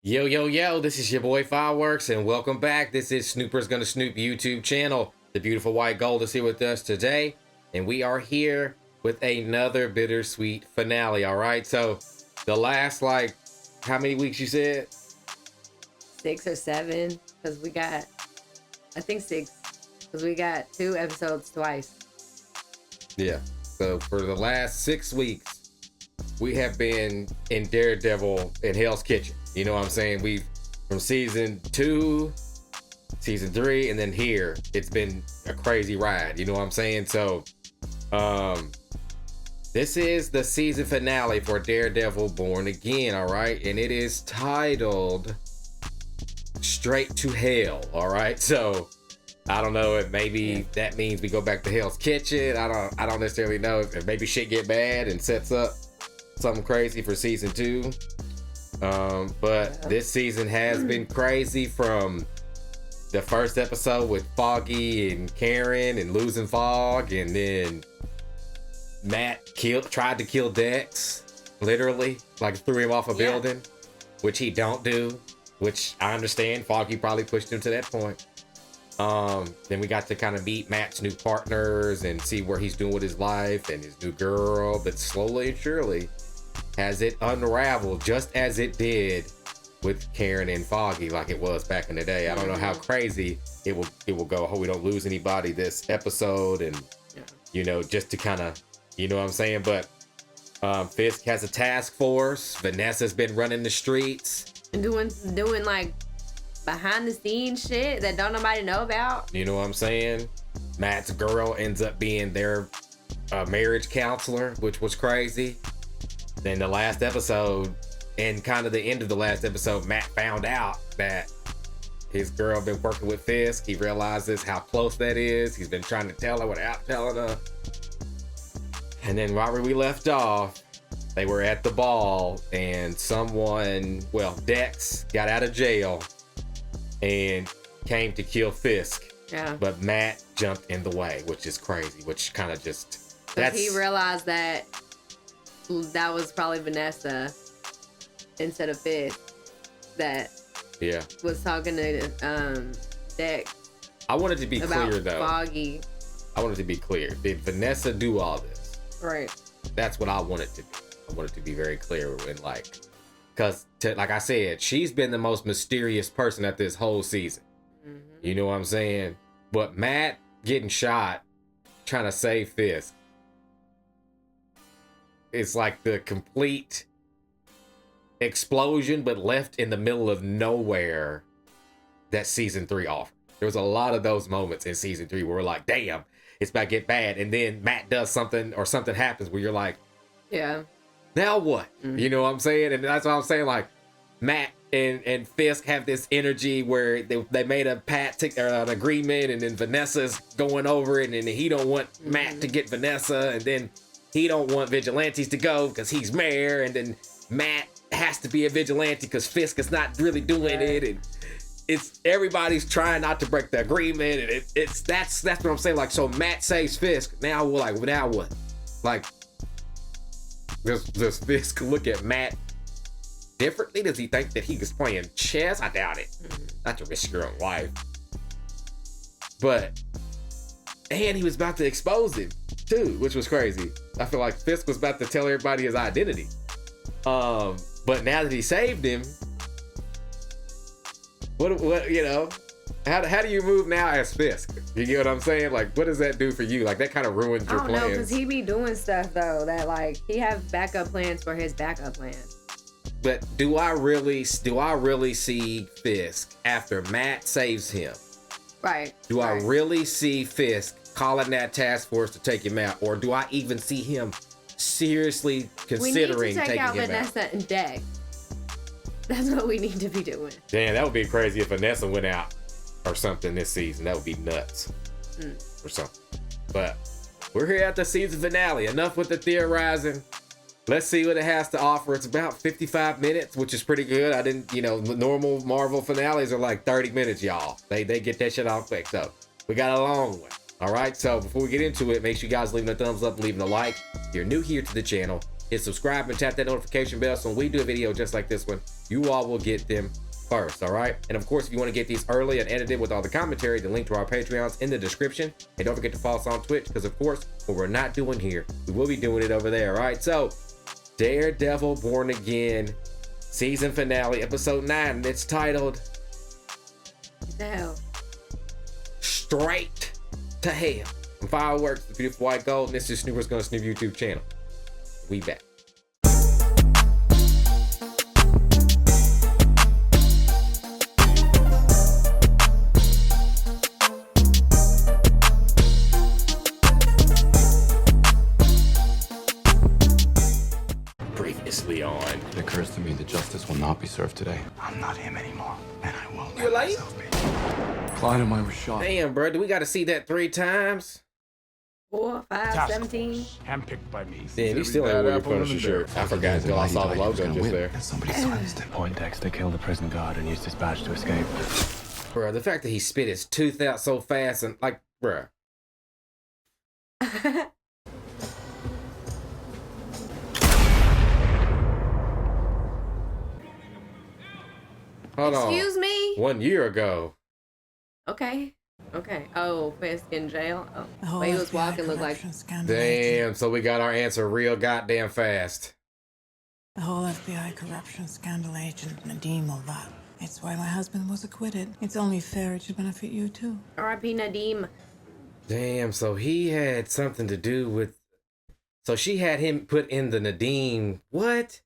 Yo, yo, yo, this is your boy Fireworks, and welcome back. This is Snoopers Gonna Snoop YouTube channel. The beautiful white gold is here with us today, and we are here with another bittersweet finale, all right? So, the last, how many weeks you said? 6 or 7, because we got, I think 6, because we got 2 episodes twice. Yeah, so for the last 6 weeks, we have been in Daredevil in Hell's Kitchen. You know what I'm saying? We've from season 2, season 3, and then here. It's been a crazy ride. You know what I'm saying? So, this is the season finale for Daredevil Born Again, all right? And it is titled Straight to Hell, all right? So, I don't know if maybe that means we go back to Hell's Kitchen. I don't necessarily know if maybe shit get bad and sets up something crazy for season 2. But this season has been crazy, from the first episode with Foggy and Karen and losing Fog, and then Matt tried to kill Dex, literally, like threw him off a building, which he don't do, which I understand. Foggy probably pushed him to that point. Then we got to kind of meet Matt's new partners and see where he's doing with his life and his new girl, but slowly and surely has it unraveled, just as it did with Karen and Foggy, like it was back in the day. I don't know how crazy it will go. I hope we don't lose anybody this episode, and you know, just to kind of, you know what I'm saying. But Fisk has a task force. Vanessa's been running the streets And doing like behind the scenes shit that don't nobody know about. You know what I'm saying? Matt's girl ends up being their marriage counselor, which was crazy. Then the last episode, and kind of the end of the last episode, Matt found out that his girl been working with Fisk. He realizes how close that is. He's been trying to tell her without telling her. And then right where we left off, they were at the ball, and Dex got out of jail and came to kill Fisk. Yeah. But Matt jumped in the way, which is crazy, which kind of just... He realized that was probably Vanessa instead of Fisk that was talking to Dex. I wanted to be clear, though. Foggy. I wanted to be clear. Did Vanessa do all this? Right. That's what I wanted to be. I wanted to be very clear and because like I said, she's been the most mysterious person at this whole season. Mm-hmm. You know what I'm saying? But Matt getting shot trying to save Fisk, it's like the complete explosion, but left in the middle of nowhere, that season 3 offered. There was a lot of those moments in season 3 where we're like, damn, it's about to get bad. And then Matt does something or something happens where you're like, yeah, now what? Mm-hmm. You know what I'm saying? And that's what I'm saying. Like, Matt and Fisk have this energy where they made a an agreement, and then Vanessa's going over it, and then he don't want Matt to get Vanessa, and then he don't want vigilantes to go because he's mayor, and then Matt has to be a vigilante because Fisk is not really doing it, and it's everybody's trying not to break the agreement, and that's what I'm saying. Like, so Matt saves Fisk. Now we're like, well, now what? Like, does Fisk look at Matt differently? Does he think that he was playing chess? I doubt it. Not to risk your own life. And he was about to expose him too, which was crazy. I feel like Fisk was about to tell everybody his identity. But now that he saved him, what you know, how do you move now as Fisk? You get what I'm saying? Like, what does that do for you? Like, that kind of ruins your plans. I don't know, because he be doing stuff though that, like, he have backup plans for his backup plans. But do I really see Fisk after Matt saves him? Right. Do I really see Fisk calling that task force to take him out, or do I even see him seriously considering taking him out? We need to take out Vanessa and Dex. That's what we need to be doing. Damn, that would be crazy if Vanessa went out or something this season. That would be nuts. Or something. But we're here at the season finale. Enough with the theorizing. Let's see what it has to offer. It's about 55 minutes, which is pretty good. I didn't, normal Marvel finales are like 30 minutes, y'all. They get that shit off quick. So we got a long one. All right. So before we get into it, make sure you guys leaving a thumbs up, leaving a like. If you're new here to the channel, is subscribe and tap that notification bell so when we do a video just like this one, you all will get them first, all right? And of course, if you want to get these early and edited with all the commentary, the link to our Patreons in the description. And don't forget to follow us on Twitch, because of course, what we're not doing here, we will be doing it over there, all right? So, Daredevil Born Again, season finale, episode 9, and it's titled Hell. Straight to Hell. From Fireworks, the Beautiful White Gold, and this is Snoopers Gonna Snoop YouTube channel. We back. Previously on. It occurs to me that justice will not be served today. I'm not him anymore, and I won't You're let late? myself be. Clyde and I were shot. Damn, bro, do we gotta see that 3 times? 4, 5, Task 17. force, handpicked by me. Damn, you still ain't wear your Punisher shirt. I forgot until I saw the logo just there. And somebody silenced him. Poindexter killed the prison guard and used his badge to escape. Bro, the fact that he spit his tooth out so fast and like, bro. Hold on. Excuse me? 1 year ago. Okay. Okay. Oh, Fisk in jail. Oh, The whole the way he was FBI walking looked like. corruption scandal. Damn, so we got our answer real goddamn fast. The whole FBI corruption scandal agent Nadeem all that. It's why my husband was acquitted. It's only fair it should benefit you too. R.I.P. Nadeem. Damn, so he had something to do with. So she had him put in the Nadeem. What?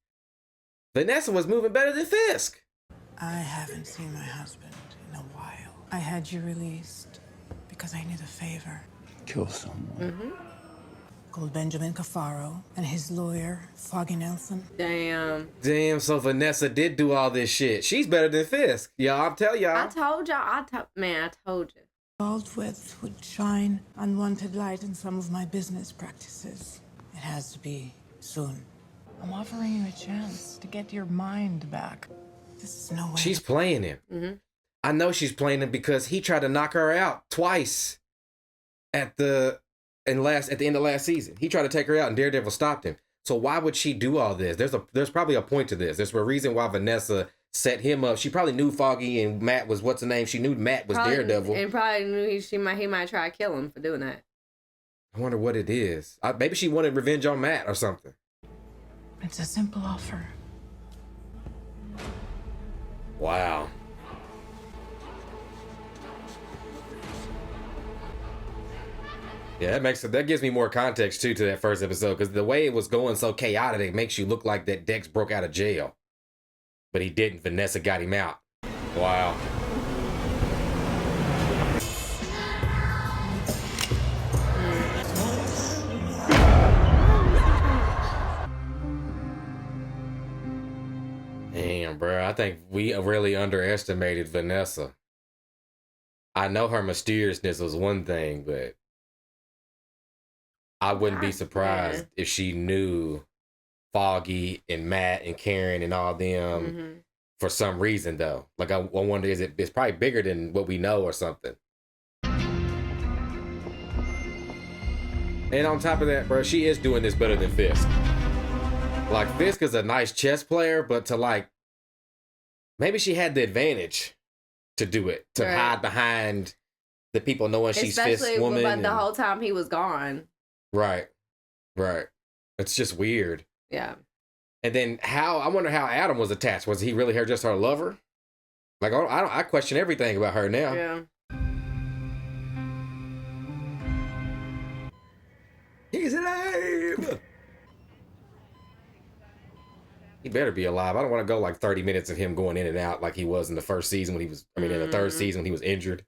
Vanessa was moving better than Fisk. I haven't seen my husband in a while. I had you released because I need a favor. Kill someone. Called Benjamin Cafaro and his lawyer, Foggy Nelson. Damn. Damn, so Vanessa did do all this shit. She's better than Fisk. Y'all, I'll tell I y'all. told y'all. I told you. Involved with would shine unwanted light in some of my business practices. It has to be soon. I'm offering you a chance to get your mind back. This is no way. She's playing him. I know she's playing him because he tried to knock her out twice at the end of last season. He tried to take her out and Daredevil stopped him. So why would she do all this? There's probably a point to this. There's a reason why Vanessa set him up. She probably knew Foggy and Matt was what's the name? She knew Matt was Daredevil. And probably knew he might try to kill him for doing that. I wonder what it is. Maybe she wanted revenge on Matt or something. It's a simple offer. Wow. Yeah, that gives me more context too to that first episode, because the way it was going so chaotic, it makes you look like that Dex broke out of jail. But he didn't. Vanessa got him out. Wow. Damn, bro. I think we really underestimated Vanessa. I know her mysteriousness was one thing, but I wouldn't be surprised if she knew Foggy and Matt and Karen and all them for some reason, though. Like, I wonder, it's probably bigger than what we know or something. And on top of that, bro, she is doing this better than Fisk. Like, Fisk is a nice chess player, but to like, maybe she had the advantage to do it, to hide behind the people knowing she's Fisk's woman. Especially the whole time he was gone. Right. It's just weird. Yeah. And then I wonder how Adam was attached. Was he really just her lover? Like, I question everything about her now. Yeah. He's alive. He better be alive. I don't want to go like 30 minutes of him going in and out like he was in the first season when he was, in the third season when he was injured.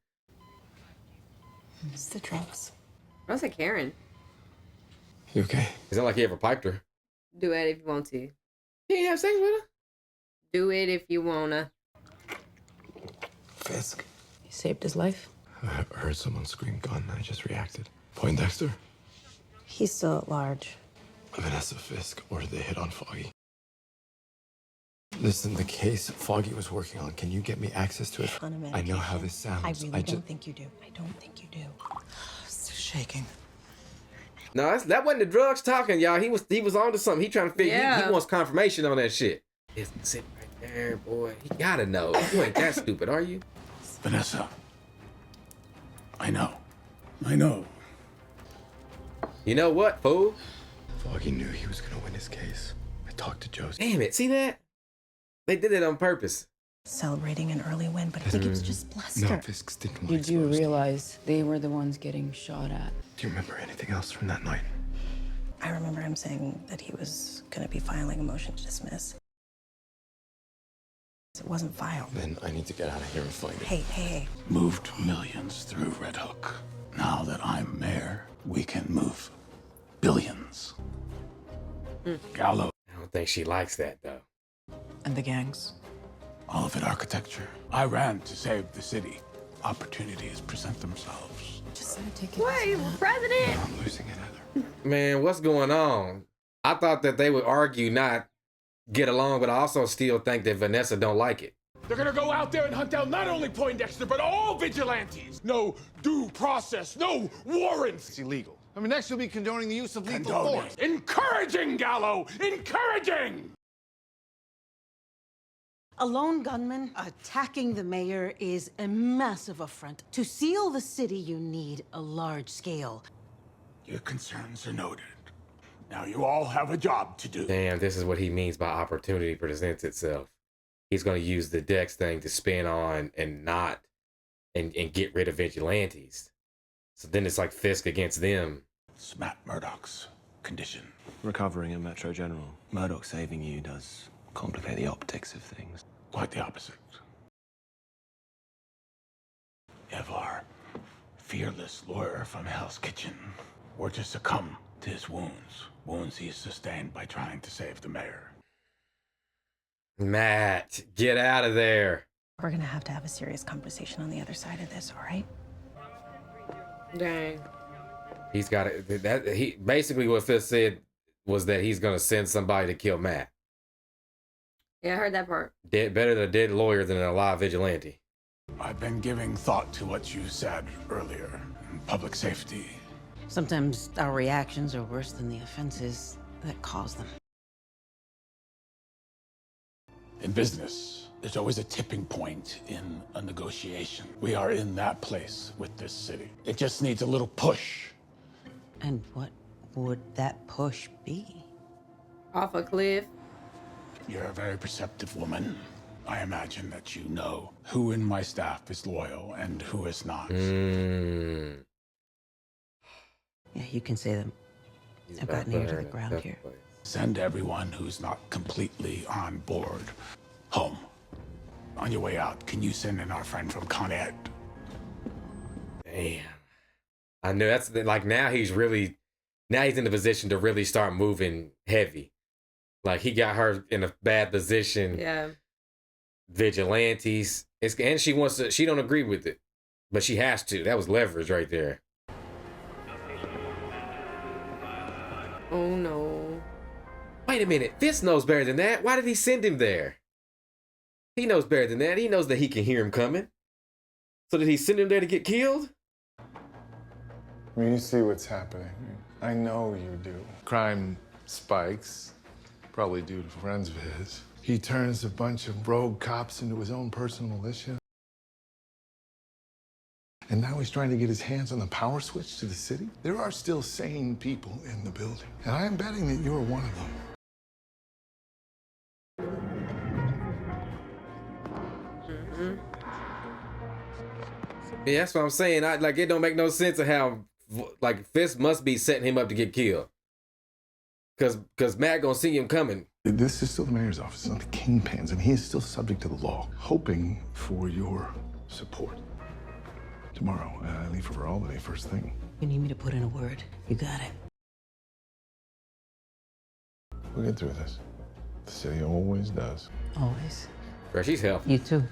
It's the drugs. I said Karen. You okay? It's not like he ever piped her. Do it if you want to. He didn't have sex with her? Do it if you wanna. Fisk. You saved his life. I heard someone scream gun and I just reacted. Poindexter. He's still at large. Vanessa, Fisk ordered the hit on Foggy. Listen, the case Foggy was working on, can you get me access to it? I know how this sounds. I really don't think you do. I don't think you do. Still shaking. No, that wasn't the drugs talking, y'all. He was onto something. He trying to figure. Yeah. He wants confirmation on that shit. It's sitting right there, boy. He gotta know. You ain't that stupid, are you? Vanessa. I know. You know what, fool? Foggy knew he was gonna win his case. I talked to Joseph. Damn it! See that? They did it on purpose. Celebrating an early win, but I think it was just bluster. No, Fisk didn't want Did you exposed. realize they were the ones getting shot at? Do you remember anything else from that night? I remember him saying that he was going to be filing a motion to dismiss. It wasn't filed. Then I need to get out of here and find it. Hey. Moved millions through Red Hook. Now that I'm mayor, we can move billions. Gallo. I don't think she likes that though. And the gangs. All of it architecture. I ran to save the city. Opportunities present themselves. Just let it take it. Wait, president. I'm losing it, Heather. Man, what's going on? I thought that they would argue, not get along, but I also still think that Vanessa don't like it. They're gonna go out there and hunt down not only Poindexter, but all vigilantes. No due process, no warrants. It's illegal. I mean, next you'll be condoning the use of lethal Condoning. force. Encouraging, Gallo! Encouraging! A lone gunman attacking the mayor is a massive affront. To seal the city, you need a large scale. Your concerns are noted. Now you all have a job to do. Damn, this is what he means by opportunity presents itself. He's going to use the Dex thing to spin on and get rid of vigilantes. So then it's like Fisk against them. It's Matt Murdoch's condition. Recovering a Metro General. Murdoch saving you does complicate the optics of things. Quite the opposite. Evar, fearless lawyer from Hell's Kitchen, were to succumb to his wounds he sustained by trying to save the mayor. Matt, get out of there. We're going to have a serious conversation on the other side of this, all right? Dang. He's got it. He basically what Fisk said was that he's going to send somebody to kill Matt. Yeah, I heard that part. Better a dead lawyer than an alive vigilante. I've been giving thought to what you said earlier. Public safety. Sometimes our reactions are worse than the offenses that cause them. In business, there's always a tipping point in a negotiation. We are in that place with this city. It just needs a little push. And what would that push be? Off a cliff. You're a very perceptive woman. I imagine that you know who in my staff is loyal and who is not. Mm. Yeah, you can say them. I've gotten ear to the ground here. Send everyone who's not completely on board home. On your way out, can you send in our friend from Con Ed? Damn. I know that's like now he's in the position to really start moving heavy. Like he got her in a bad position. Yeah. Vigilantes. And she don't agree with it, but she has to. That was leverage right there. Oh no. Wait a minute. Fisk knows better than that. Why did he send him there? He knows better than that. He knows that he can hear him coming. So did he send him there to get killed? I mean, you see what's happening. I know you do. Crime spikes, probably due to friends of his. He turns a bunch of rogue cops into his own personal militia. And now he's trying to get his hands on the power switch to the city. There are still sane people in the building. And I am betting that you're one of them. Yeah, that's what I'm saying. It don't make no sense of how Fisk must be setting him up to get killed. Cause Matt gonna see him coming. This is still the mayor's office, not the Kingpin's, and he is still subject to the law. Hoping for your support. Tomorrow, I leave for Albany first thing. You need me to put in a word? You got it. We'll get through this. The city always does. Always. Bro, she's helpless. You too.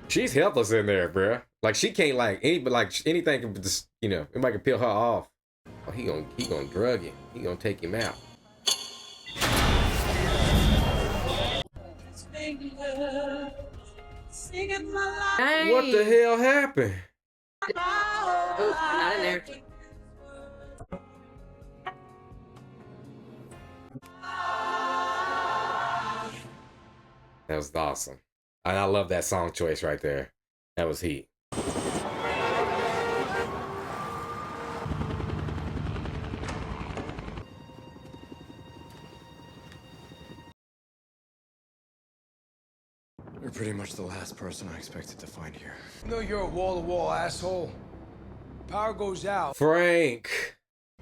She's helpless in there, bro. Like she can't anything can just, anybody can peel her off. Oh, he gonna drug him. He gonna take him out. Dang. What the hell happened? Oh, not in there. That was awesome. And I love that song choice right there. That was heat. You're pretty much the last person I expected to find here. You know you're a wall-to-wall asshole. Power goes out. Frank.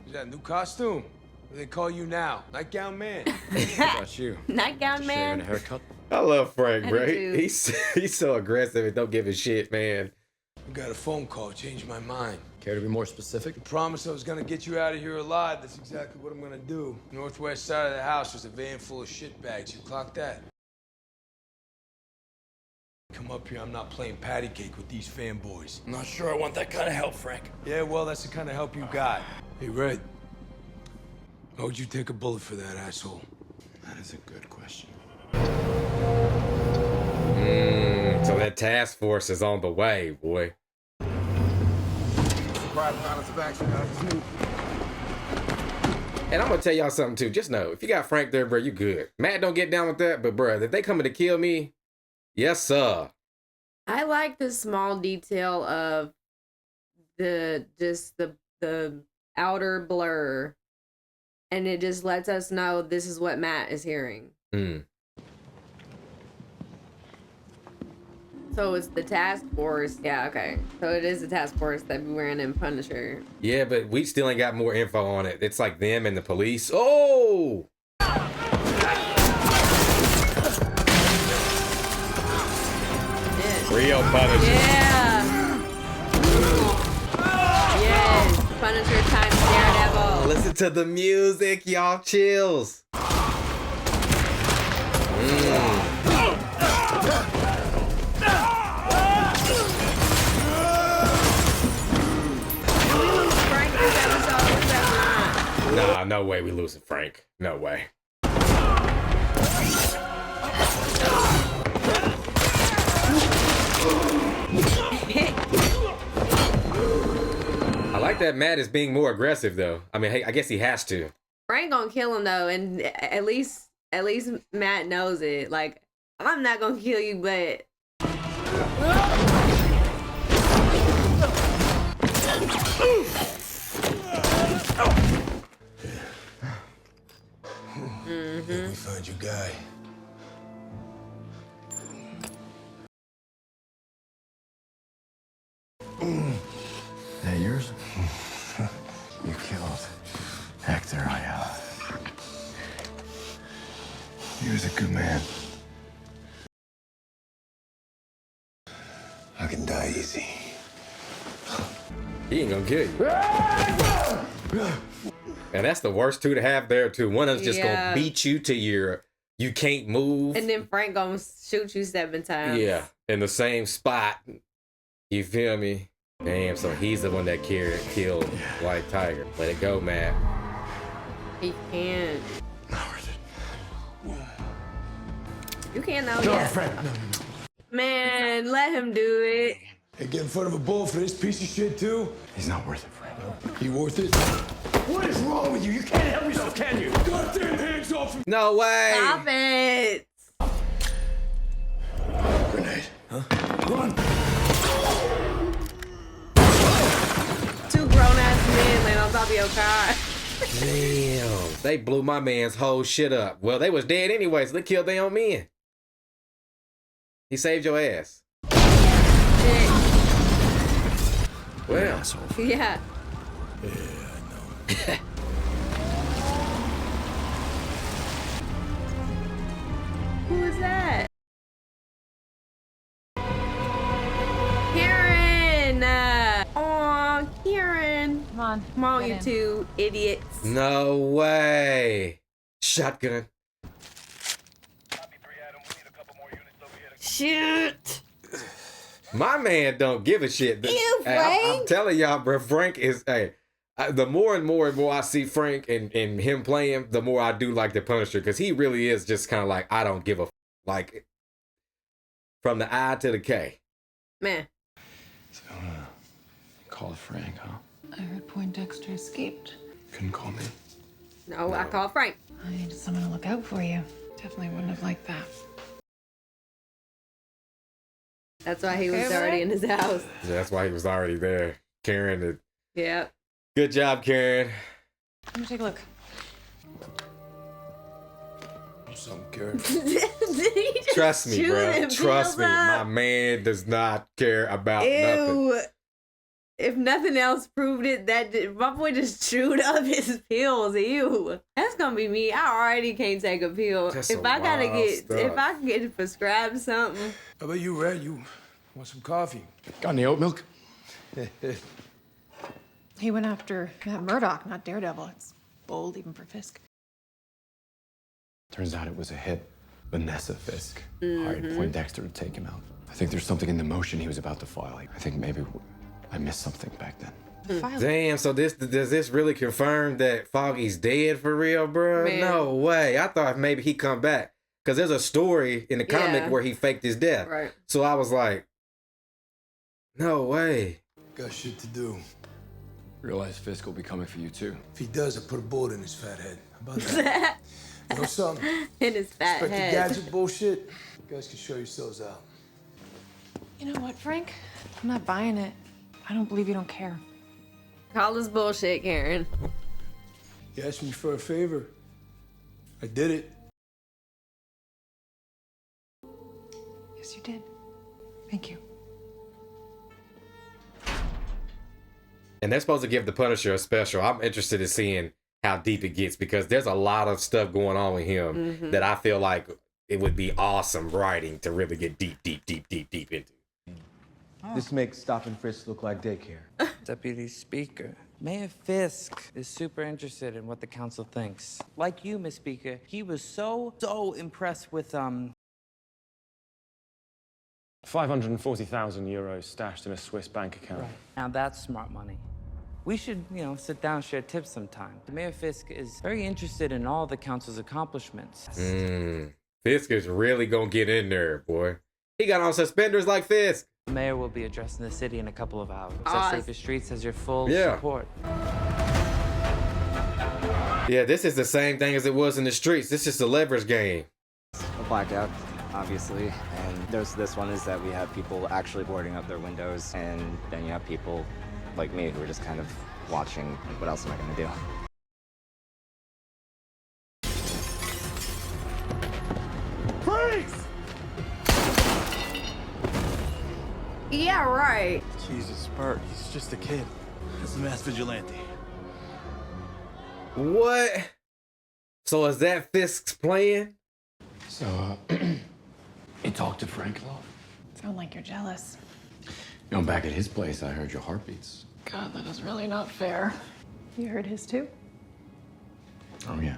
Is that a new costume? What do they call you now? Nightgown man. What about you? Nightgown man. And a haircut? I love Frank, bro. too. He's so aggressive and don't give a shit, man. I got a phone call, changed my mind. Care to be more specific? I promised I was gonna get you out of here alive. That's exactly what I'm gonna do. Northwest side of the house, there's a van full of shit bags. You clock that? Come up here, I'm not playing patty cake with these fanboys. I'm not sure I want that kind of help, Frank. Yeah, well, that's the kind of help you got. Hey, Red. How would you take a bullet for that asshole? That is a good question. So that task force is on the way, boy. And I'm gonna tell y'all something too. Just know, if you got Frank there, bro, you good. Matt don't get down with that, but bro, if they coming to kill me, yes, sir. I like the small detail of the outer blur, and it just lets us know this is what Matt is hearing. So it's the task force. Yeah, okay. So it is the task force that be wearing in Punisher. Yeah, but we still ain't got more info on it. It's like them and the police. Oh! Real Punisher. Yeah. Yes. Punisher times Daredevil. Listen to the music, y'all. Chills. Nah, no way we losing Frank. No way. I like that Matt is being more aggressive though. I mean, hey, I guess he has to. Frank gonna kill him though, and at least Matt knows it. Like, I'm not gonna kill you, but I think we found your guy. That yours? You killed Hector, he was a good man. I can die easy. He ain't gonna kill you. And that's the worst two to have there too. One of them's just gonna beat you to you can't move. and then Frank gonna shoot you 7 times. Yeah, in the same spot. You feel me? Damn, so he's the one that killed White Tiger. Let it go, Matt. He can't. Not worth it. You can't know. No, Yeah. Frank, no. Man, let him do it. Hey, get in front of a bull for this piece of shit too? He's not worth it, Frank. He worth it? What is wrong with you? You can't help yourself, can you? Goddamn hands off me! No way! Stop it. Grenade. Huh? Run! 2 grown-ass men laying on top of your car. Damn, they blew my man's whole shit up. Well, they was dead anyway, so they killed their own men. He saved your ass. Well, Yeah. Who is that? Karen! Aw, Karen. Come on, you 2 idiots. no way. Shotgun. Shoot! My man don't give a shit. You, Hey, I'm Frank. telling y'all, bro, Frank is, the more and more I see Frank and him playing, the more I do like the Punisher, because he really is just kind of like, I don't give a like, from the I to the K. Man. So, called Frank, huh? I heard Poindexter escaped. Couldn't call me. No, I called Frank. I needed someone to look out for you. Definitely wouldn't have liked that. That's why he was already in his house. Yeah, that's why he was already there. Karen, That's why he was already there. Karen. Yep. Good job, Karen. Let me take a look. Some Karen. Trust me, bro. Trust me. My man does not care about nothing. If nothing else proved it, my boy just chewed up his pills. Ew. That's gonna be me. I already can't take a pill. If I can get prescribed something. How about you, Red? You want some coffee? Got any oat milk? He went after Matt Murdock, not Daredevil. It's bold even for Fisk. Turns out it was a hit. Vanessa Fisk hired Poindexter to take him out. I think there's something in the motion he was about to file. I think maybe I missed something back then. Damn, so does this really confirm that Foggy's dead for real, bro? Man. No way. I thought maybe he come back. Because there's a story in the comic where he faked his death. Right. So I was like, no way. Got shit to do. Realize Fisk will be coming for you too. If he does, I put a bullet in his fat head. How about that? You know something? In his fat Expect head. the gadget bullshit? You guys can show yourselves out. You know what, Frank? I'm not buying it. I don't believe you don't care. Call this bullshit, Karen. You asked me for a favor. I did it. Yes, you did. Thank you. And they're supposed to give the Punisher a special. I'm interested in seeing how deep it gets because there's a lot of stuff going on with him that I feel like it would be awesome writing to really get deep into. This makes stop and frisk look like daycare. Deputy Speaker, Mayor Fisk is super interested in what the council thinks. Like you, Miss Speaker, he was so impressed with, 540,000 euros stashed in a Swiss bank account. Now that's smart money. We should, sit down and share tips sometime. Mayor Fisk is very interested in all the council's accomplishments. Fisk is really gonna get in there, boy. He got on suspenders like Fisk. The mayor will be addressing the city in a couple of hours. Safer Streets has your full support. Yeah, this is the same thing as it was in the streets. This is a leverage game. A blackout, obviously, and there's this one is that we have people actually boarding up their windows, and then you have people like me who are just kind of watching, like, what else am I gonna do? Freeze! Yeah, right. Jesus, Bert, he's just a kid. He's a mass vigilante. What? So is that Fisk's plan? So, you talked to Frank a lot? Sound like you're jealous. You know, back at his place, I heard your heartbeats. God, that is really not fair. You heard his too? Oh, yeah.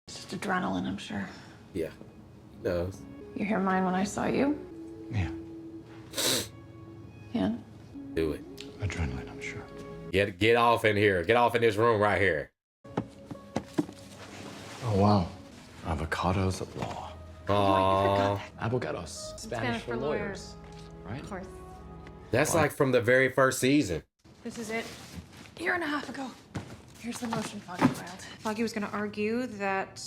It's just adrenaline, I'm sure. Yeah, he knows. You hear mine when I saw you? Yeah. Yeah? Do it. Adrenaline, I'm sure. Get off in here. Get off in this room right here. Oh, wow. Avocados at law. Aww. Avocados. Spanish for lawyers. Right? Of course. That's like from the very first season. This is it. A year and a half ago. Here's the motion Foggy filed. Foggy was going to argue that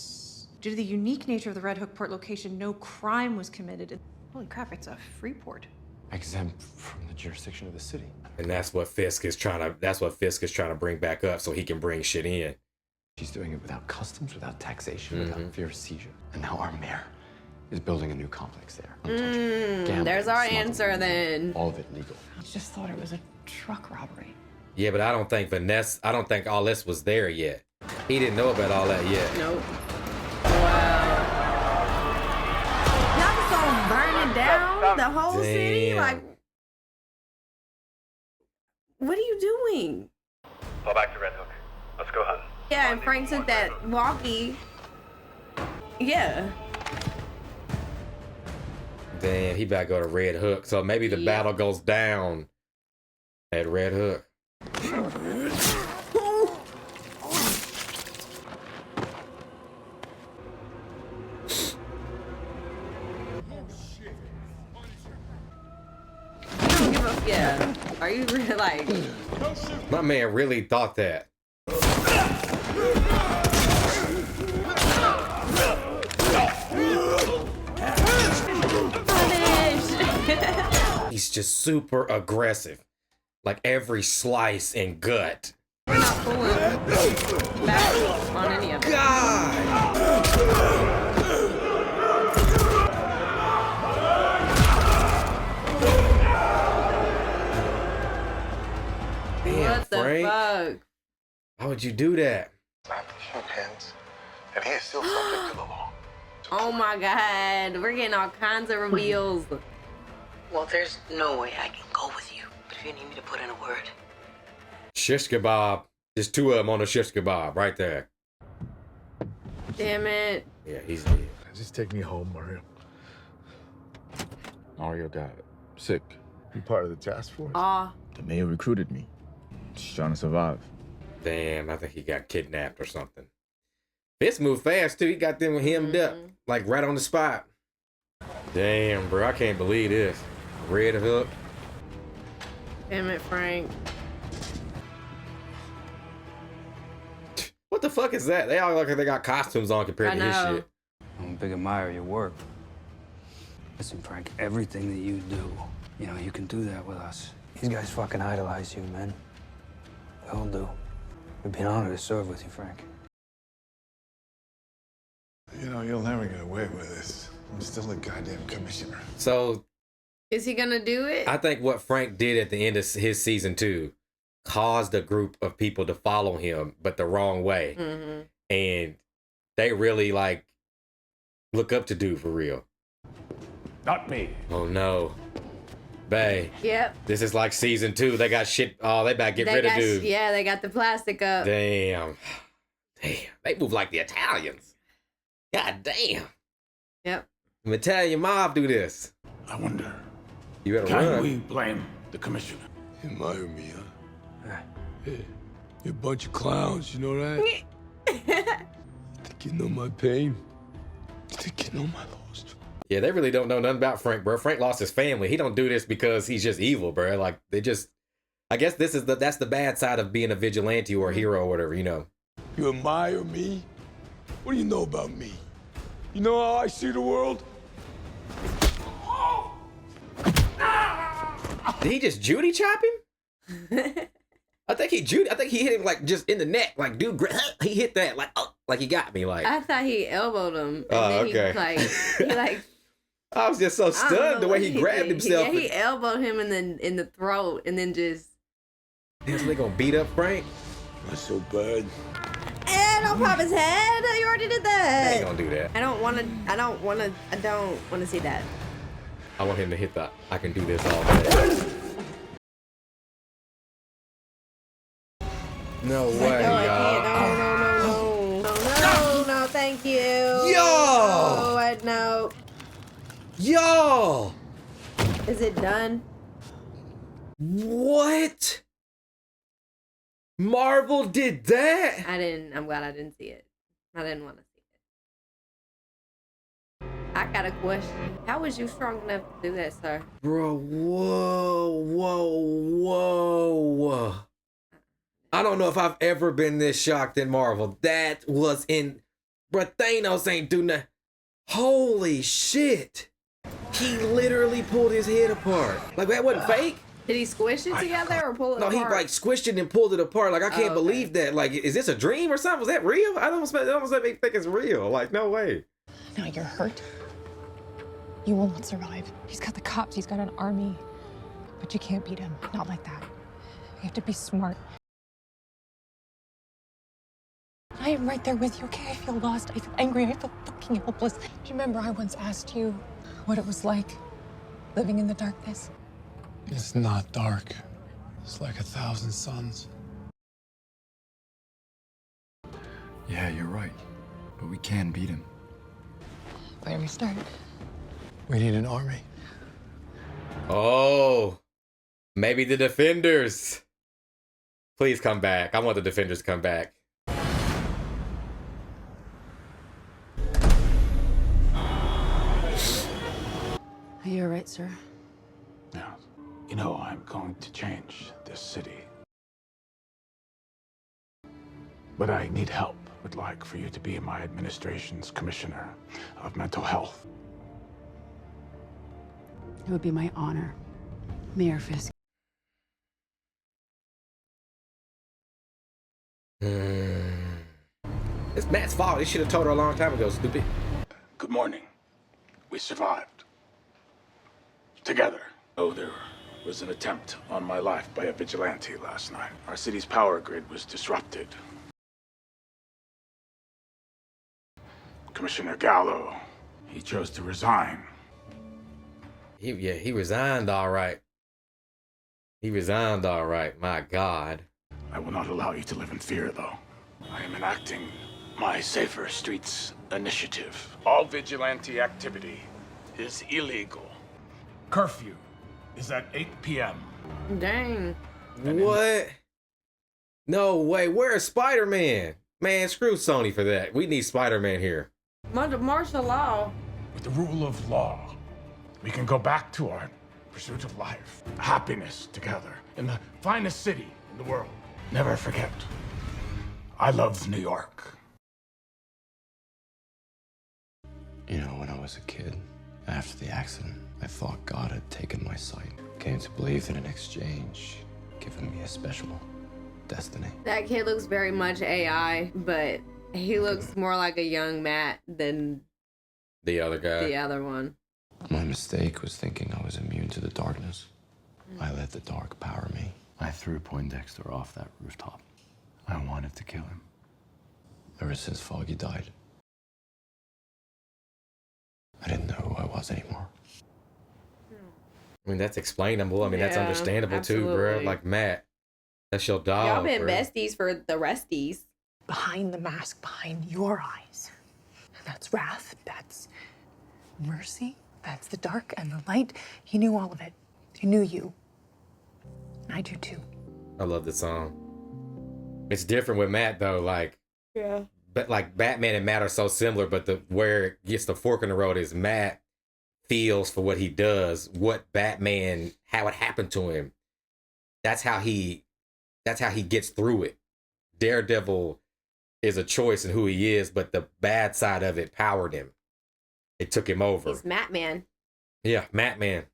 due to the unique nature of the Red Hook port location, no crime was committed. Holy crap, it's a free port. Exempt from the jurisdiction of the city. And that's what Fisk is trying to bring back up so he can bring shit in. She's doing it without customs, without taxation, without fear of seizure. And now our mayor is building a new complex there. Gambling, There's our smuggling, answer then. All of it legal. I just thought it was a truck robbery. Yeah, but I don't think all this was there yet. He didn't know about all that yet. Nope. Wow. Y'all just gonna burn it down, the whole city? Damn. Like, what are you doing? Fall back to Red Hook. Let's go hunting. Yeah, and Frank took that walkie. Yeah. Damn, he about to go to Red Hook. So maybe the battle goes down at Red Hook. Yeah. Are you really like? My man really thought that. he's just super aggressive. Like every slice and gut. We're not pulling back on any of it. God! What the Frank, fuck? why would you do that? Shook hands, and he is still subject to the law. Oh my God, we're getting all kinds of reveals. Well, there's no way I can go with you, but if you need me to put in a word. Shish kebab. There's two of them on the shish kebab right there. Damn it. Yeah, he's dead. Just take me home, Mario. Mario got sick. You part of the task force? Aw. The mayor recruited me. Just trying to survive. Damn, I think he got kidnapped or something. Fisk moved fast too. He got them hemmed up, like right on the spot. Damn, bro, I can't believe this. Red Hook. Damn it, Frank. What the fuck is that? They all look like they got costumes on compared to his shit. I'm a big admirer of your work. Listen, Frank, everything that you do, you know, you can do that with us. These guys fucking idolize you, man. They all do. It'd be an honor to serve with you, Frank. You know, you'll never get away with this. I'm still a goddamn commissioner. So, is he gonna do it? I think what Frank did at the end of his season 2 caused a group of people to follow him, but the wrong way. And they really like look up to dude for real. Not me. Oh no. Bae. Yep. This is like season 2. They got shit. Oh, they about to get rid of dude. Yeah, they got the plastic up. Damn. Damn. They move like the Italians. God damn. Yep. An Italian mob do this. I wonder. You better Can run. we blame the commissioner? You admire me, huh? Yeah. You're a bunch of clowns, you know that? Think you know my pain? Think you know my loss? Yeah, they really don't know nothing about Frank, bro. Frank lost his family. He don't do this because he's just evil, bro. Like they just, I guess that's the bad side of being a vigilante or a hero or whatever, you know. You admire me? What do you know about me? You know how I see the world? Did he just Judy chop him? I think he hit him like just in the neck, like dude. He hit that like he got me like. I thought he elbowed him. And Oh, then okay. He like. I was just so stunned the way he grabbed himself. Yeah, he elbowed him in the throat and then just. Damn, so they gonna beat up Frank? Not so bad. And don't pop his head. You already did that. They ain't gonna do that. I don't want to see that. I want him to hit the. I can do this all day. No way, y'all. No, thank you. Yo! No. Y'all! Is it done? What? Marvel did that? I'm glad I didn't see it. I didn't want to see it. I got a question. How was you strong enough to do that, sir? Bro, whoa. I don't know if I've ever been this shocked in Marvel. That was in... Bro, Thanos ain't do nothing. Holy shit. He literally pulled his head apart. Like, that wasn't fake? Did he squish it together or pull it No, apart? he like squished it and pulled it apart. Like, I can't okay. believe that. Like, is this a dream or something? Was that real? I almost make me think it's real. Like, no way. Now you're hurt. You will not survive. He's got the cops, he's got an army. But you can't beat him. Not like that. You have to be smart. I am right there with you, okay? I feel lost, I feel angry, I feel fucking helpless. Do you remember I once asked you what it was like living in the darkness? It's not dark. It's like 1,000 suns. Yeah, you're right. But we can beat him. Where do we start? We need an army. Oh, maybe the Defenders. Please come back. I want the Defenders to come back. Are you all right, sir? Yeah. You know, I'm going to change this city. But I need help. Would like for you to be my administration's commissioner of mental health. It would be my honor. Mayor Fisk. It's Matt's fault. He should have told her a long time ago, stupid. Good morning. We survived. Together. Oh, there was an attempt on my life by a vigilante last night. Our city's power grid was disrupted. Commissioner Gallo, he chose to resign. He resigned all right. He resigned all right, my God. I will not allow you to live in fear, though. I am enacting my Safer Streets initiative. All vigilante activity is illegal. Curfew is at 8 p.m. Dang. What? No way. Where's Spider-Man? Man, screw Sony for that. We need Spider-Man here. Martial law. With the rule of law, we can go back to our pursuit of life, happiness together in the finest city in the world. Never forget, I love New York. You know, when I was a kid, after the accident, I thought God had taken my sight. Came to believe that in exchange, given me a special destiny. That kid looks very much AI, but he looks more like a young Matt than the other guy. The other one. My mistake was thinking I was immune to the darkness. I let the dark power me. I threw Poindexter off that rooftop. I wanted to kill him. Ever since Foggy died, I didn't know who I was anymore. I mean, that's explainable. I mean, that's understandable too, bro. Like, Matt, that's your dog. Y'all been bro. besties for the resties. Behind the mask, behind your eyes. That's wrath, that's mercy, that's the dark and the light. He knew all of it. He knew you. I do too. I love this song. It's different with Matt though, like, yeah. But like Batman and Matt are so similar, but where it gets the fork in the road is Matt feels for what he does, what Batman, how it happened to him. That's how he gets through it. Daredevil is a choice in who he is, but the bad side of it powered him. It took him over. He's Matman. Yeah, Matman.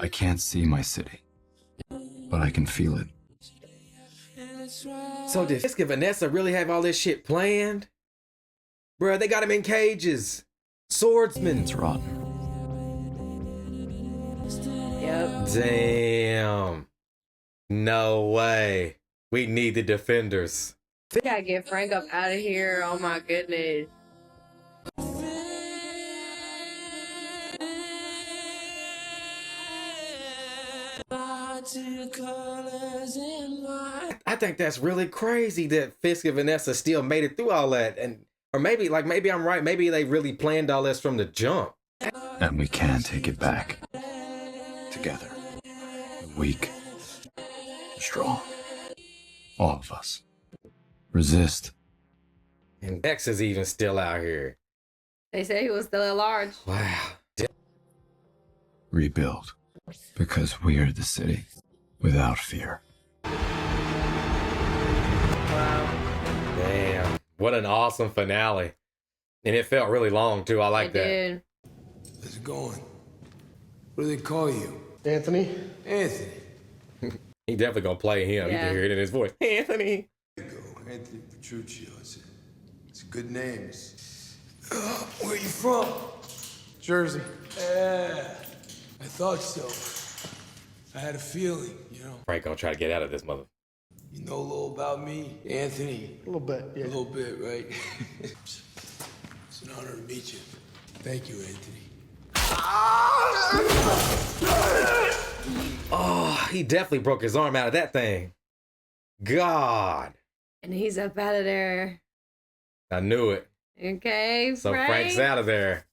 I can't see my city, but I can feel it. So did Fisk and Vanessa really have all this shit planned? Bruh, they got him in cages. Swordsman. It's rotten. Yep. Damn. No way. We need the defenders. We gotta get Frank up out of here. Oh my goodness. I think that's really crazy that Fisk and Vanessa still made it through all that. Or maybe I'm right. Maybe they really planned all this from the jump. And we can take it back. Together. Weak. Strong. All of us. Resist. And X is even still out here. They said he was still at large. Wow. Rebuild. Because we are the city. Without fear. Damn. What an awesome finale. And it felt really long too. I like that. Did. How's it going? What do they call you? Anthony? Anthony. He definitely gonna play him. You Yeah. can hear it in his voice. Anthony. There you go. Anthony Petruccio. It's a good name. Where are you from? Jersey. Yeah. I thought so. I had a feeling, you know. Frank gonna try to get out of this mother. You know a little about me, Anthony? A little bit, yeah. A little bit, right? It's an honor to meet you. Thank you, Anthony. Oh, he definitely broke his arm out of that thing. God. And he's up out of there. I knew it. Okay, So Frank's out of there.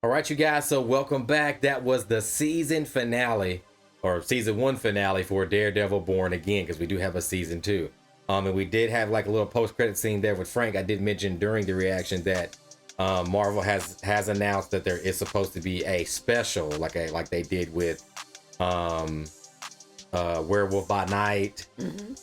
All right, you guys. So welcome back. That was the season finale, or season 1 finale for Daredevil Born Again, because we do have a season 2. And we did have like a little post-credit scene there with Frank. I did mention during the reaction that Marvel has announced that there is supposed to be a special, like they did with Werewolf by Night.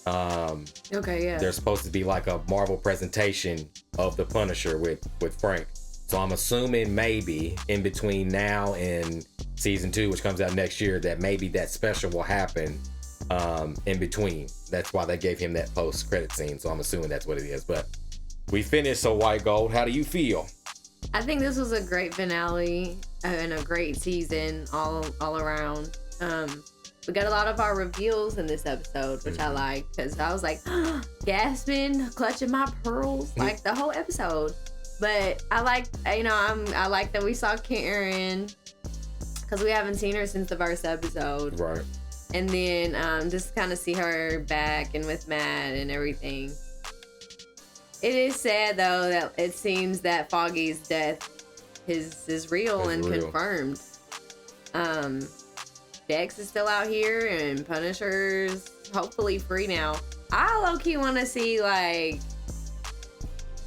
Okay, yeah. There's supposed to be like a Marvel presentation of the Punisher with Frank. So I'm assuming maybe in between now and season 2, which comes out next year, that maybe that special will happen in between. That's why they gave him that post-credit scene. So I'm assuming that's what it is. But we finished. So White Gold, how do you feel? I think this was a great finale and a great season all around. We got a lot of our reveals in this episode, which I like, because I was like gasping, clutching my pearls, like the whole episode. But I like, I like that we saw Karen, because we haven't seen her since the first episode. Right. And then just kind of see her back and with Matt and everything. It is sad though that it seems that Foggy's death is real and confirmed. Dex is still out here and Punisher's hopefully free now. I low-key want to see like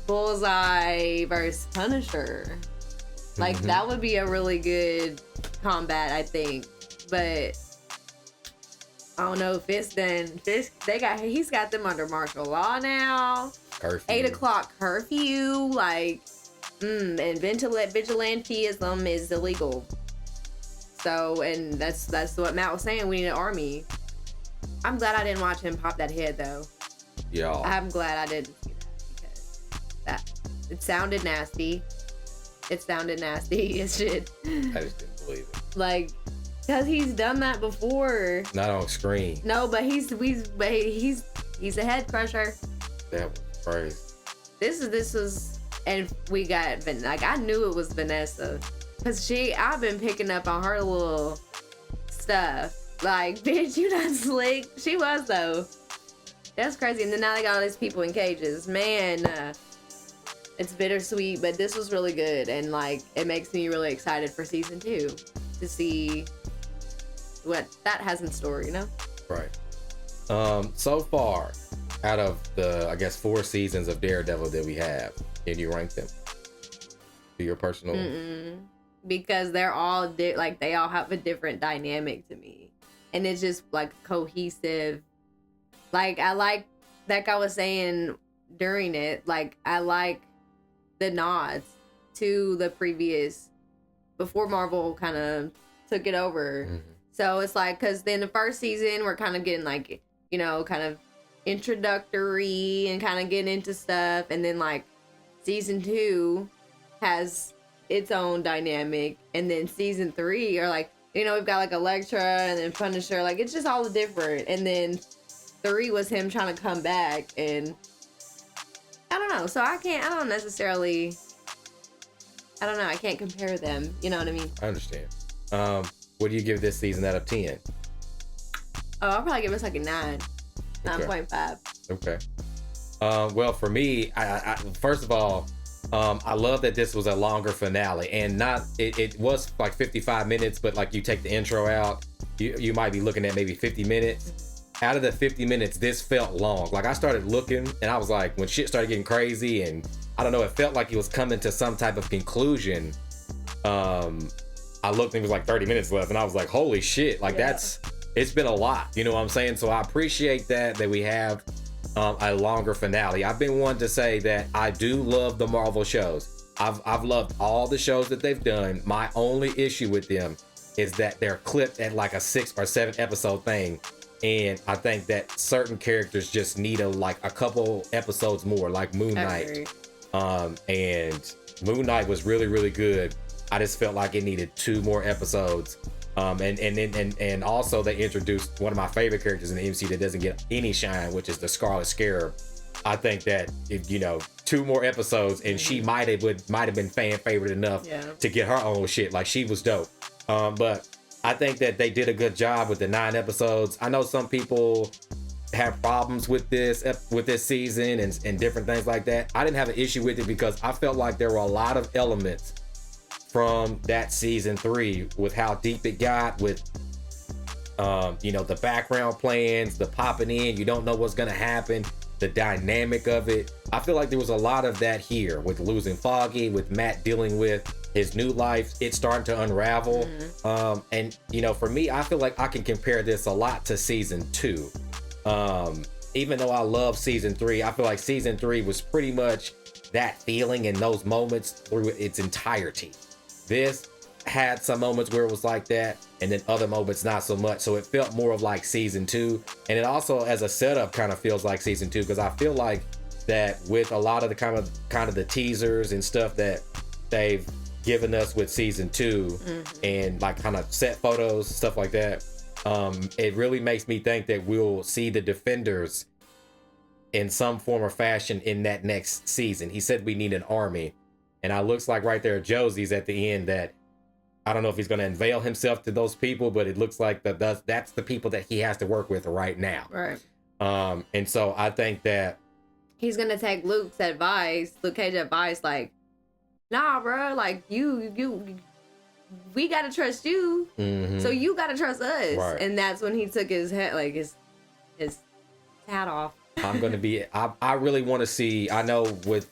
Bullseye versus Punisher. Like that would be a really good combat, I think. But I don't know, Fisk, he's got them under martial law now. Curfew. 8 o'clock curfew, like, and vigilantism is illegal. So, and that's what Matt was saying. We need an army. I'm glad I didn't watch him pop that head though. Yeah. I'm glad I didn't see that because it sounded nasty. It sounded nasty as shit. I just didn't believe it. Like, because he's done that before. Not on screen. No, but he's a head crusher. That was crazy. This was, and we got like I knew it was Vanessa, cause I've been picking up on her little stuff. Like, bitch, you not slick. She was though. That's crazy. And then now they got all these people in cages. Man, it's bittersweet, but this was really good, and like it makes me really excited for season 2 to see what that has in store, you know? Right. So far, out of the, I guess, 4 seasons of Daredevil that we have, can you rank them? To your personal? Because they're all they all have a different dynamic to me, and it's just like cohesive. Like I like I was saying during it, like I like the nods to the previous, before Marvel kind of took it over. So it's like, because then the first season we're kind of getting like, kind of introductory and kind of getting into stuff, and then like season 2 has its own dynamic, and then season 3 are like, we've got like Elektra and then Punisher, like it's just all different. And then 3 was him trying to come back, and I don't know. So I can't compare them. You know what I mean? I understand. What do you give this season out of 10? Oh, I'll probably give it like a 9. 9.5. Okay. Well, for me, I first of all, I love that this was a longer finale, and it was like 55 minutes, but like you take the intro out, you might be looking at maybe 50 minutes. Out of the 50 minutes, this felt long. Like I started looking, and I was like, when shit started getting crazy, and I don't know, it felt like it was coming to some type of conclusion. I looked and it was like 30 minutes left, and I was like, holy shit, like it's been a lot, you know what I'm saying? So I appreciate that we have a longer finale. I've been wanting to say that I do love the Marvel shows. I've loved all the shows that they've done. My only issue with them is that they're clipped at like a 6 or 7 episode thing. And I think that certain characters just need a couple episodes more, like Moon Knight. And Moon Knight was really, really good. I just felt like it needed 2 more episodes. And also they introduced one of my favorite characters in the MCU that doesn't get any shine, which is the Scarlet Scarab. I think that if 2 more episodes, and she might have been fan favorite enough to get her own shit. Like, she was dope. But I think that they did a good job with the 9 episodes. I know some people have problems with this season and different things like that. I didn't have an issue with it because I felt like there were a lot of elements from that season 3 with how deep it got with the background plans, the popping in, you don't know what's gonna happen, the dynamic of it. I feel like there was a lot of that here with losing Foggy, with Matt dealing with his new life. It's starting to unravel. And for me, I feel like I can compare this a lot to season 2. Even though I love season 3, I feel like season 3 was pretty much that feeling and those moments through its entirety. This had some moments where it was like that, and then other moments not so much. So it felt more of like season 2, and it also as a setup kind of feels like season 2, because I feel like that with a lot of the kind of the teasers and stuff that they've given us with season 2, and like kind of set photos, stuff like that, it really makes me think that we'll see the Defenders in some form or fashion in that next season. He said we need an army, and it looks like right there Josie's at the end that I don't know if he's going to unveil himself to those people, but it looks like that's the people that he has to work with right now. Right. And so I think that he's gonna take Luke Cage's advice, like, nah, bro, like we gotta trust you, so you gotta trust us. Right. And that's when he took his hat, like his hat off. I'm gonna be. I really want to see. I know with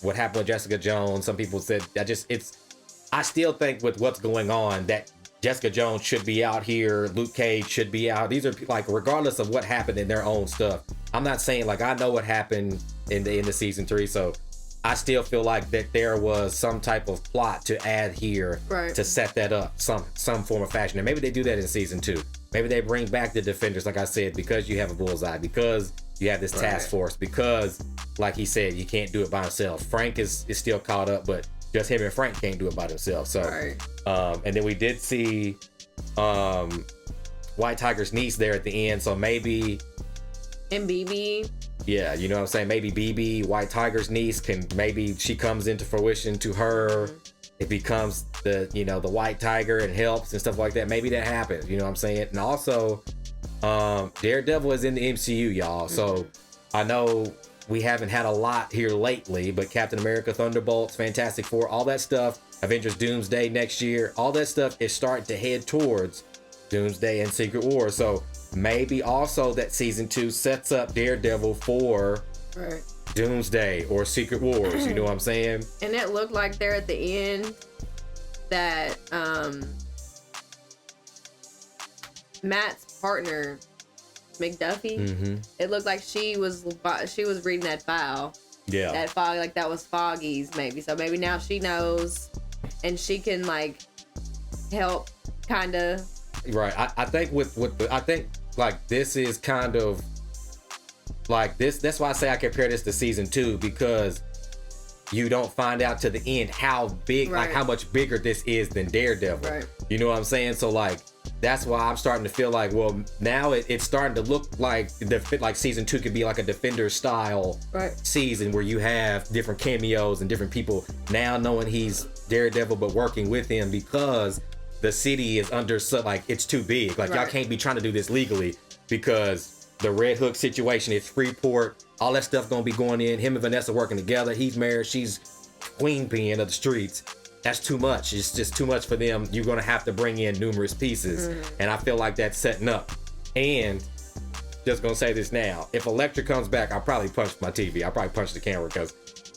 what happened with Jessica Jones. Some people said I still think with what's going on that Jessica Jones should be out here. Luke Cage should be out. These are like, regardless of what happened in their own stuff. I'm not saying like I know what happened in the season 3, so I still feel like that there was some type of plot to add here to set that up some form of fashion. And maybe they do that in season 2. Maybe they bring back the Defenders, like I said, because you have a bullseye, because you have this task force, because like he said, you can't do it by himself. Frank is still caught up, but just him and Frank can't do it by themselves. So, and then we did see White Tiger's niece there at the end. So maybe, and BB. Yeah, you know what I'm saying? Maybe BB, White Tiger's niece, maybe she comes into fruition to her. It becomes the White Tiger and helps and stuff like that. Maybe that happens. You know what I'm saying? And also, Daredevil is in the MCU, y'all. So I know we haven't had a lot here lately, but Captain America, Thunderbolts, Fantastic Four, all that stuff, Avengers Doomsday next year, all that stuff is starting to head towards Doomsday and Secret War. So maybe also that season 2 sets up Daredevil for Doomsday or Secret Wars. You know what I'm saying? And it looked like there at the end that Matt's partner, McDuffie, it looked like she was reading that file. Yeah. That file, like that was Foggy's maybe. So maybe now she knows and she can like help kind of. Right. I think I think like this is kind of like this. That's why I say I compare this to season 2, because you don't find out to the end how big, like how much bigger this is than Daredevil. Right. You know what I'm saying? So like, that's why I'm starting to feel like, well, now it's starting to look like like season 2 could be like a Defender style season where you have different cameos and different people now knowing he's Daredevil, but working with him because the city is under like it's too big. Like y'all can't be trying to do this legally because the Red Hook situation is Freeport. All that stuff gonna be going in. Him and Vanessa working together. He's married. She's queen of the streets. That's too much. It's just too much for them. You're gonna have to bring in numerous pieces, and I feel like that's setting up. And just gonna say this now: if Elektra comes back, I'll probably punch my TV. I'll probably punch the camera because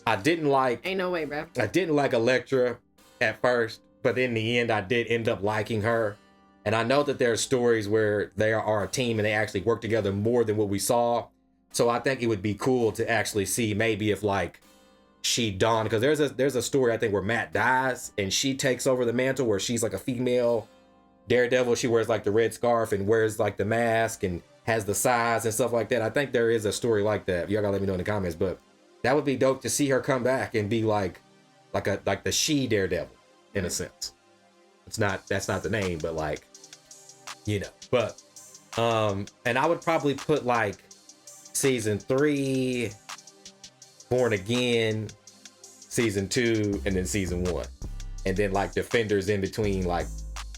I didn't like. Ain't no way, bro. I didn't like Elektra at first, but in the end, I did end up liking her. And I know that there are stories where they are a team and they actually work together more than what we saw. So I think it would be cool to actually see maybe if like she donned, because there's a story I think where Matt dies and she takes over the mantle where she's like a female Daredevil. She wears like the red scarf and wears like the mask and has the size and stuff like that. I think there is a story like that. Y'all gotta let me know in the comments, but that would be dope to see her come back and be like the she Daredevil in a sense. That's not the name, but like, you know, but and I would probably put like season 3, Born Again, season 2, and then season 1, and then like Defenders in between like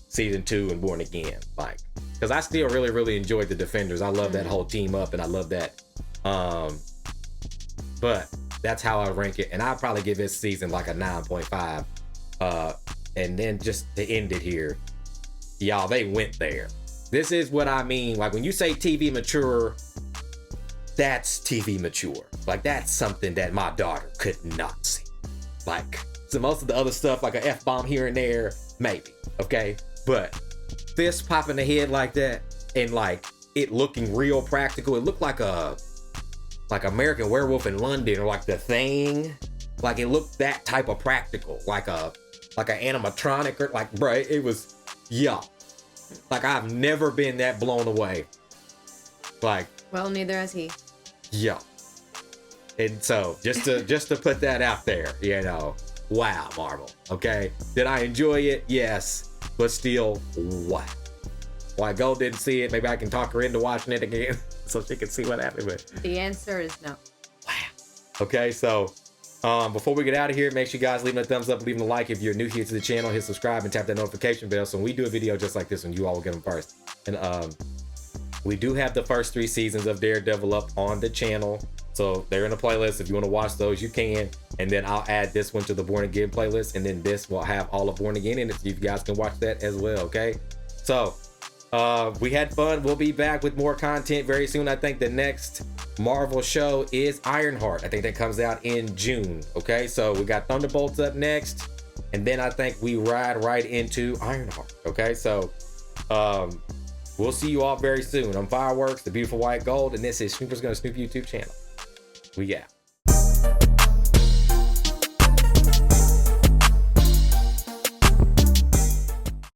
season 2 and Born Again, like, because I still really enjoyed the Defenders. I love that whole team up, and I love that. But that's how I rank it, and I'd probably give this season like a 9.5. And then just to end it here, y'all, they went there. This is what I mean. Like when you say TV mature, that's TV mature. Like that's something that my daughter could not see. Like, so most of the other stuff, like an F-bomb here and there, maybe, okay? But fist popping the head like that and like it looking real practical. It looked like American Werewolf in London or like The Thing. Like it looked that type of practical, like an animatronic, or like, bro, it was, yeah. Like I've never been that blown away. Like, well, neither has he. Yeah. And so just to put that out there, you know, wow, Marvel. Okay. Did I enjoy it? Yes. But still, wow. Why Gold didn't see it, maybe I can talk her into watching it again so she can see what happened. But the answer is no. Wow. Okay, so before we get out of here, make sure you guys leave a thumbs up, leaving a like if you're new here to the channel, hit subscribe and tap that notification bell so when we do a video just like this one, you all will get them first. And we do have the first 3 seasons of Daredevil up on the channel. So they're in a playlist. If you want to watch those, you can. And then I'll add this one to the Born Again playlist. And then this will have all of Born Again in it. So you guys can watch that as well, okay? So we had fun. We'll be back with more content very soon. I think the next Marvel show is Ironheart. I think that comes out in June, okay? So we got Thunderbolts up next. And then I think we ride right into Ironheart, okay? So we'll see you all very soon. I'm Fireworks, the beautiful white gold, and this is Snoopers Gonna Snoop YouTube channel. We out.